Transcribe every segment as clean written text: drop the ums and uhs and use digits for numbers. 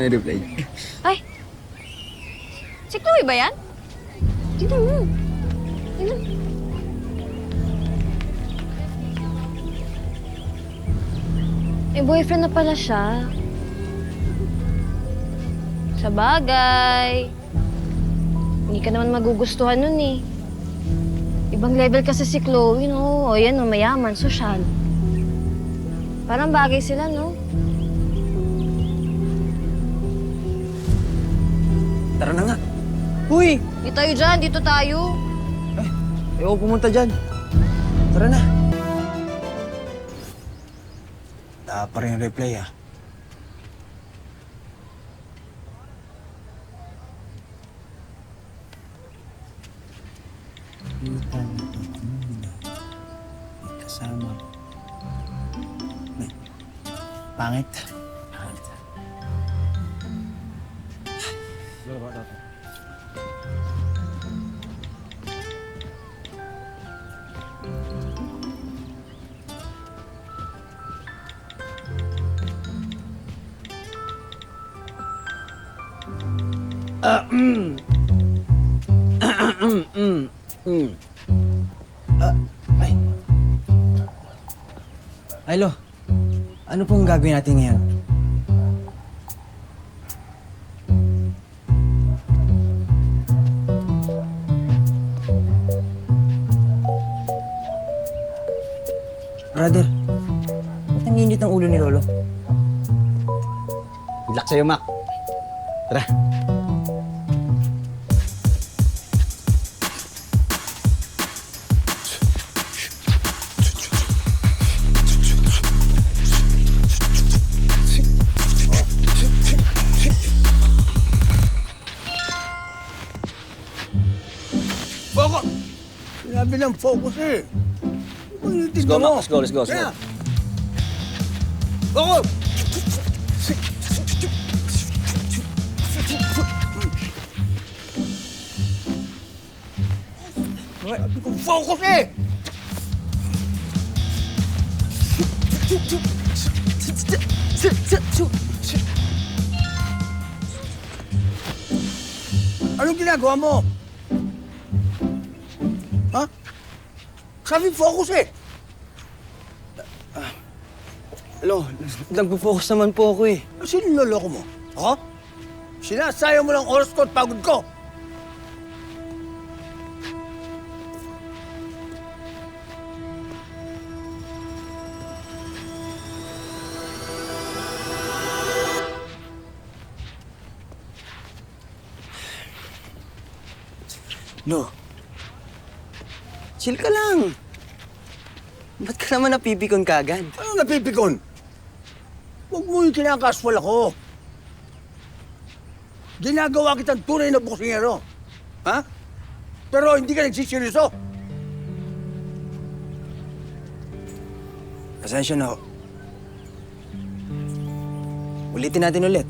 may replay. Ay! Si Chloe ba yan? Tignan mo. Tignan. Eh, boyfriend na pala siya. Sa bagay. Hindi ka naman magugustuhan nun eh. Ibang level kasi si Chloe, no? O yan, no? Mayaman, sosyal. Parang bagay sila, no? Tara na nga. Uy! Di tayo dyan, dito tayo. Ayaw pumunta dyan. Tara na. Pa rin yung replay, ah. May kasama. Pangit. Pangit. Ay. Hello. Ano pong gagawin natin ngayon? Brother, ba't ang init ang ulo ni Lolo? Good luck sa'yo, Mac. Tara. Focus! Sinabi ng focus eh. Let's go, Mac. Let's go, let's go, let's go. Kaya. Focus! Sabi ko focus eh! Anong ginagawa mo? Ha? Sabi focus eh! Lo, nagpo-focus naman po ako eh. Sino niloloko mo? Ako? Sinasayang mo ng oras ko at pagod ko! Lo, chill ka lang. Ba't ka naman napipikon kagad? Ano napipikon? Huwag mo yung kinakaswal ako. Ginagawa kitang tunay na boksingero. Ha? Pero hindi ka nagsiseryoso. Pasensya na ho. Ulitin natin ulit.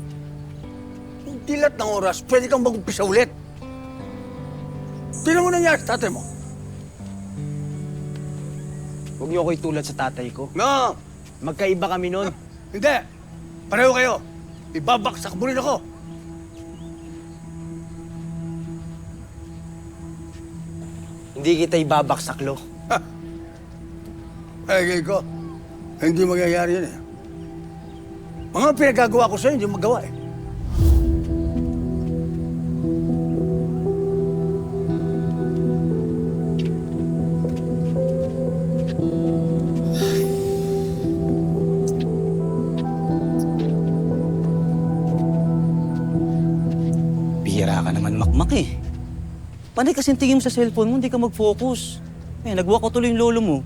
Hindi lahat ng oras, pwede kang mag-umpisa ulit. Tingnan mo nangyari sa tatay mo. Huwag niyo ako itulad sa tatay ko. No! Magkaiba kami nun. Hindi! Pareho kayo. Ibabaksak mo rin ako. Hindi kita ibabaksak, Lo. Ay, ko. Hindi magyayari yan eh. Mga pinagagawa ko sa'yo, hindi mo magawa eh. Bihira ka naman, Makmak eh. Panay kasing tingin mo sa cellphone mo, hindi ka mag-focus. Eh, nagwalk ko tuloy yung lolo mo.